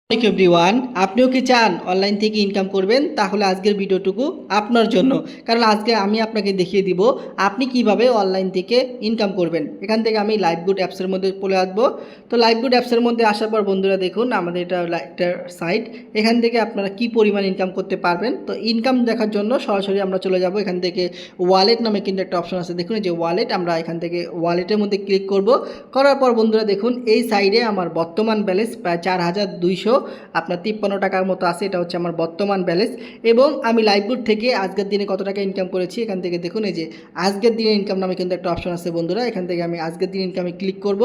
Everyone, আপনিও কি চান অনলাইন থেকে ইনকাম করবেন? তাহলে আজকের ভিডিওটুকু আপনার জন্য। কারণ আজকে আমি আপনাকে দেখিয়ে দিব আপনি কিভাবে অনলাইন থেকে ইনকাম করবেন। এখান থেকে আমি লাইভগুড অ্যাপসের মধ্যে চলে আসবো। তো লাইভগুড অ্যাপসের মধ্যে আসার পর বন্ধুরা দেখুন আমাদের এটা একটা সাইট। এখান থেকে আপনারা কি পরিমাণ ইনকাম করতে পারবেন। তো ইনকাম দেখার জন্য সরাসরি আমরা চলে যাব। এখান থেকে ওয়ালেট নামে কিন্তু একটা অপশন আছে, দেখুন এই যে ওয়ালেট। আমরা এখান থেকে ওয়ালেটের মধ্যে ক্লিক করব। করার পর বন্ধুরা দেখুন এই সাইডে আমার বর্তমান ব্যালেন্স প্রায় 4200 আপনার 53 টাকার মতো আছে। এটা হচ্ছে আমার বর্তমান ব্যালেন্স। এবং আমি লাইভগুড থেকে আজকের দিনে কত টাকা ইনকাম করেছি এখান থেকে দেখুন এই যে আজকের দিনে ইনকাম নামে কিন্তু একটা অপশন আছে বন্ধুরা। এখান থেকে আমি আজকের দিন ইনকামে ক্লিক করব।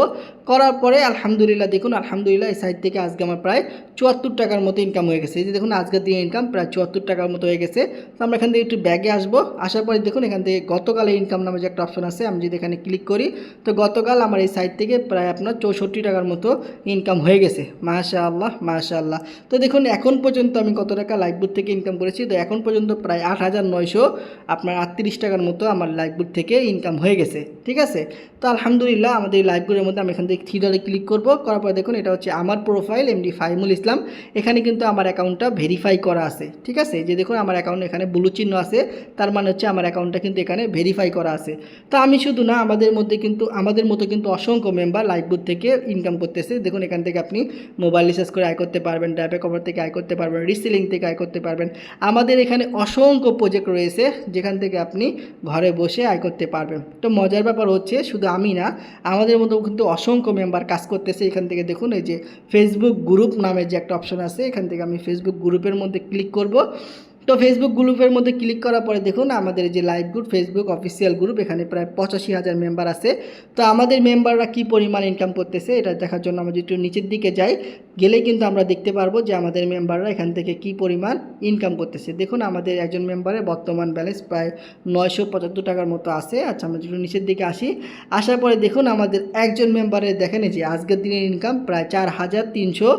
করার পরে আলহামদুলিল্লাহ দেখুন, আলহামদুলিল্লাহ এই সাইট থেকে আজকে আমার প্রায় 74 টাকার মতো ইনকাম হয়ে গেছে। এই যে দেখুন আজকের দিনে ইনকাম প্রায় 74 টাকার মতো হয়ে গেছে। তো আমরা এখান থেকে একটু ব্যাগে আসবো। আসার পরে দেখুন এখান থেকে গতকালে ইনকাম নামে যে একটা অপশন আছে, আমি যদি এখানে ক্লিক করি তো গতকাল আমার এই সাইট থেকে প্রায় আপনার 64 টাকার মতো ইনকাম হয়ে গেছে। মাশাআল্লাহ মাশাআল্লাহ। তো দেখুন এখন পর্যন্ত আমি কত টাকা লাইভবুট থেকে ইনকাম করেছি। তো এখন পর্যন্ত প্রায় 8900 আপনার 38 টাকার মতো আমার লাইভবুট থেকে ইনকাম হয়ে গেছে। ঠিক আছে, তো আলহামদুলিল্লাহ আমাদের এই লাইভগুলোর মধ্যে আমি এখান থেকে থ্রি ডটে ক্লিক করব। করার পর দেখুন এটা হচ্ছে আমার প্রোফাইল এমডি ফাহিমুল ইসলাম। এখানে কিন্তু আমার অ্যাকাউন্টটা ভেরিফাই করা আছে। ঠিক আছে, যে দেখুন আমার অ্যাকাউন্ট এখানে ব্লু চিহ্ন আছে, তার মানে হচ্ছে আমার অ্যাকাউন্টটা কিন্তু এখানে ভেরিফাই করা আছে। তো আমি শুধু না, আমাদের মতো কিন্তু অসংখ্য মেম্বার লাইভবুট থেকে ইনকাম করতেছে। দেখুন এখান থেকে আপনি মোবাইল রিচার্জ করে আয় করতে পারবেন, ড্যাপে কভার থেকে আয় করতে পারবেন, রিসেলিং থেকে আয় করতে পারবেন। আমাদের এখানে অসংখ্য প্রজেক্ট রয়েছে যেখান থেকে আপনি ঘরে বসে আয় করতে পারবেন। তো মজার ব্যাপার হচ্ছে শুধু আমি না, আমাদের মতো কিন্তু অসংখ্য মেম্বার কাজ করতেছে। এখান থেকে দেখুন এই যে ফেসবুক গ্রুপ নামের যে একটা অপশন আছে, এখান থেকে আমি ফেসবুক গ্রুপের মধ্যে ক্লিক করব। তো ফেসবুক গ্রুপের মধ্যে ক্লিক করার পরে দেখুন আমাদের যে লাইভগুড ফেসবুক অফিসিয়াল গ্রুপ, এখানে প্রায় 85,000 মেম্বার আছে। তো আমাদের মেম্বাররা কি পরিমাণ ইনকাম করতেছে এটা দেখার জন্য আমরা যদি একটু নিচের দিকে যাই, গেলেই কিন্তু আমরা দেখতে পারবো যে আমাদের মেম্বাররা এখান থেকে কি পরিমাণ ইনকাম করতেছে। দেখুন আমাদের একজন মেম্বারের বর্তমান ব্যালেন্স প্রায় 975 টাকার মতো আছে। আচ্ছা আমরা একটু নিচের দিকে আসি। আসার পরে দেখুন আমাদের একজন মেম্বারের দেখেন যে আজকের দিনের ইনকাম প্রায় 4300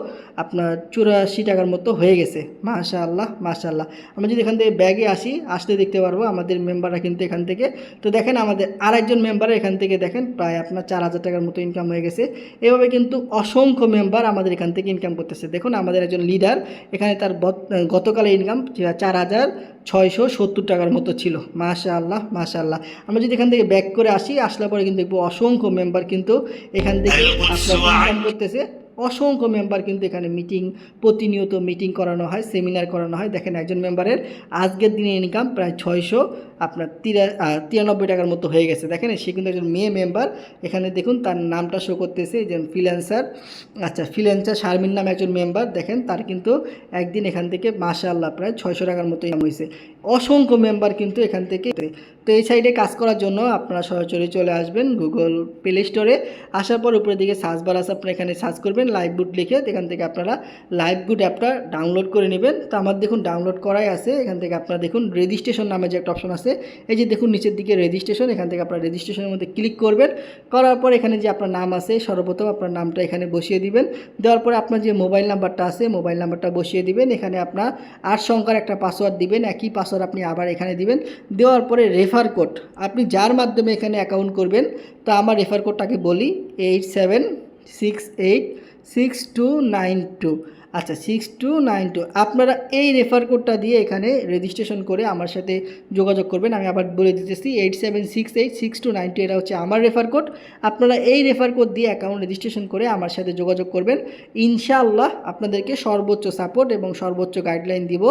আপনার 84 টাকার মতো হয়ে গেছে। মাশাআল্লাহ মাশাআল্লাহ। আমরা যদি এখান থেকে ব্যাগে আসলে দেখতে পারবো আমাদের মেম্বাররা কিন্তু এখান থেকে, তো দেখেন আমাদের আরেকজন মেম্বারের এখান থেকে দেখেন প্রায় আপনার 4000 টাকার মতো ইনকাম হয়ে গেছে। এভাবে কিন্তু অসংখ্য মেম্বার আমাদের এখান থেকে ইনকাম করতেছে। দেখুন আমাদের একজন লিডার, এখানে তার গতকালের ইনকাম 4670 টাকার মতো ছিল। মাশাআল্লাহ মাশাআল্লাহ। আমরা যদি এখান থেকে ব্যাক করে আসলে পরে কিন্তু দেখবো অসংখ্য মেম্বার কিন্তু এখান থেকে আপনার ইনকাম করতেছে। অসংখ্য মেম্বার কিন্তু এখানে প্রতিনিয়ত মিটিং করানো হয়, সেমিনার করানো হয়। দেখেন একজন মেম্বারের আজকের দিনে ইনকাম প্রায় 600 আপনার 93 টাকার মতো হয়ে গেছে। দেখেন সে কিন্তু একজন মেয়ে মেম্বার। এখানে দেখুন তার নামটা শো করতেছে যে ফ্রিল্যান্সার। আচ্ছা ফ্রিল্যান্সার শারমিন নামে একজন মেম্বার, দেখেন তার কিন্তু একদিন এখান থেকে মাশাআল্লাহ প্রায় 600 টাকার মতো ইনকাম হয়েছে। অসংখ্য মেম্বার কিন্তু এখান থেকে। তো এই সাইডে কাজ করার জন্য আপনারা সরাসরি চলে আসবেন গুগল প্লে স্টোরে। আসার পর উপরের দিকে সার্চ বার আছে, আপনারা এখানে সার্চ করবেন লাইভগুড লিখে। এখান থেকে আপনারা লাইভগুড অ্যাপটা ডাউনলোড করে নেবেন। তো আমার দেখুন ডাউনলোড করাই আছে। এখান থেকে আপনারা দেখুন রেজিস্ট্রেশন নামে যে একটা অপশন আছে, এই যে দেখুন নিচের দিকে রেজিস্ট্রেশন, এখান থেকে আপনারা রেজিস্ট্রেশনের মধ্যে ক্লিক করবেন। করার পর এখানে যে আপনার নাম আছে সর্বপ্রথম আপনার নামটা এখানে বসিয়ে দিবেন। দেওয়ার পরে আপনার যে মোবাইল নাম্বারটা আছে মোবাইল নাম্বারটা বসিয়ে দিবেন। এখানে আপনার 8 সংখ্যার একটা পাসওয়ার্ড দিবেন, একই পাসওয়ার্ড আপনি আবার এখানে দিবেন। দেওয়ার পরে রেফার কোড আপনি যার মাধ্যমে এখানে অ্যাকাউন্ট করবেন, তো আমার রেফার কোডটাকে বলি 87686292। আচ্ছা 6292। আপনারা এই রেফার কোডটা দিয়ে এখানে রেজিস্ট্রেশন করে আমার সাথে যোগাযোগ করবেন। আমি আবার বলে দিতেছি 87686292, এটা হচ্ছে আমার রেফার কোড। আপনারা এই রেফার কোড দিয়ে অ্যাকাউন্ট রেজিস্ট্রেশন করে আমার সাথে যোগাযোগ করবেন। ইনশাআল্লাহ আপনাদেরকে সর্বোচ্চ সাপোর্ট এবং সর্বোচ্চ গাইডলাইন দিব।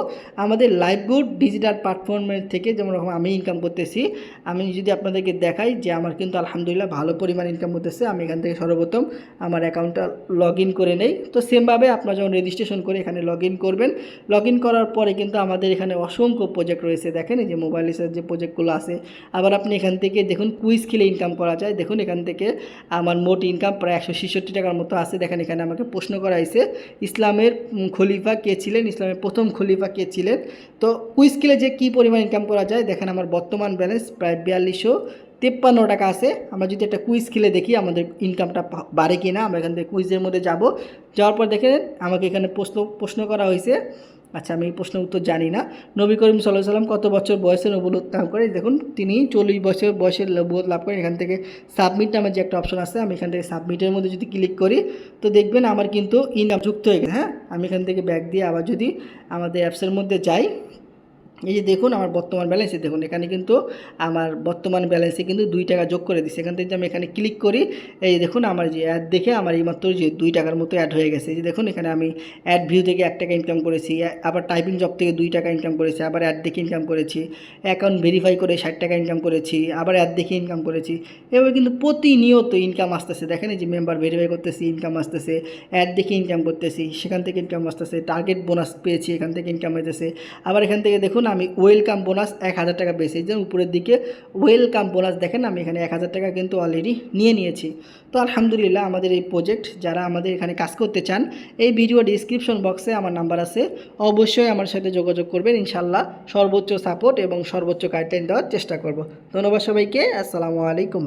আমাদের লাইভগুড ডিজিটাল প্ল্যাটফর্মের থেকে যেমন আমি ইনকাম করতেছি, আমি যদি আপনাদেরকে দেখাই যে আমার কিন্তু আলহামদুলিল্লাহ ভালো পরিমাণ ইনকাম হতেছে। আমি এখান থেকে সর্বপ্রথম আমার অ্যাকাউন্টটা লগ ইন করে নেই। তো সেমভাবে আপনারা যখন রেজিস্ট্রেশন করে এখানে লগ ইন করবেন, লগ ইন করার পরে কিন্তু আমাদের এখানে অসংখ্য প্রজেক্ট রয়েছে। দেখেন এই যে মোবাইল রিচার্জ যে প্রজেক্টগুলো আছে। আবার আপনি এখান থেকে দেখুন কুইজ খেলে ইনকাম করা যায়। দেখুন এখান থেকে আমার মোট ইনকাম প্রায় 166 টাকার মতো আছে। দেখেন এখানে আমাকে প্রশ্ন করা হয়েছে ইসলামের খলিফা কে ছিলেন, ইসলামের প্রথম খলিফা কে ছিলেন। তো কুইজ খেলে যে কী পরিমাণ ইনকাম করা যায় দেখেন আমার বর্তমান ব্যালেন্স প্রায় 4253 টাকা আছে। আমরা যদি একটা কুইজ খেলে দেখি আমাদের ইনকামটা বাড়ে কি না। আমরা এখান থেকে কুইজের মধ্যে যাওয়ার পর দেখেন আমাকে এখানে প্রশ্ন করা হয়েছে আচ্ছা, আমি এই প্রশ্নের উত্তর জানি না। নবী করিম সাল্লাল্লাহু আলাইহি সাল্লাম কত বছর বয়সে নবুয়ত লাভ করেন? দেখুন তিনি 40 বছর বয়সে নবুয়ত লাভ করেন। এখান থেকে সাবমিট নামের যে একটা অপশন আছে, আমি এখান থেকে সাবমিটের মধ্যে যদি ক্লিক করি তো দেখবেন আমার কিন্তু ইনকাম যুক্ত হয়ে গেছে। হ্যাঁ, আমি এখান থেকে ব্যাক দিয়ে আবার যদি আমাদের অ্যাপসের মধ্যে যাই, এই যে দেখুন আমার বর্তমান ব্যালেন্সে দেখুন এখানে কিন্তু আমার বর্তমান ব্যালেন্সে কিন্তু 2 টাকা যোগ করে দিচ্ছে। এখান থেকে যদি আমি এখানে ক্লিক করি, এই যে দেখুন আমার যে অ্যাড দেখে আমার এইমাত্র যে 2 টাকার মতো অ্যাড হয়ে গেছে। এই যে দেখুন এখানে আমি অ্যাড ভিউ থেকে 1 টাকা ইনকাম করেছি, আবার টাইপিং জব থেকে 2 টাকা ইনকাম করেছি, আবার অ্যাড দেখে ইনকাম করেছি, অ্যাকাউন্ট ভেরিফাই করে 60 টাকা ইনকাম করেছি, আবার অ্যাড দেখে ইনকাম করেছি। এভাবে কিন্তু প্রতিনিয়ত ইনকাম আসতেছে। দেখেন এই যে মেম্বার ভেরিফাই করতেছি, ইনকাম আসতেছে, অ্যাড দেখে ইনকাম করতেছি, সেখান থেকে ইনকাম আসতেছে, টার্গেট বোনাস পেয়েছি, এখান থেকে ইনকাম হইতেছে। আবার এখান থেকে দেখুন আমি ওয়েলকাম বোনাস 1000 টাকা পেয়েছি। এই যে উপরের দিকে ওয়েলকাম বোনাস দেখেন, আমি এখানে 1000 টাকা কিন্তু অলরেডি নিয়েছি। তো আলহামদুলিল্লাহ আমাদের এই প্রজেক্ট যারা আমাদের এখানে কাজ করতে চান, এই ভিডিও ডিসক্রিপশন বক্সে আমার নাম্বার আছে, অবশ্যই আমার সাথে যোগাযোগ করবেন। ইনশাল্লাহ সর্বোচ্চ সাপোর্ট এবং সর্বোচ্চ গাইডলাইন দেওয়ার চেষ্টা করব। ধন্যবাদ সবাইকে। আসসালামু আলাইকুম।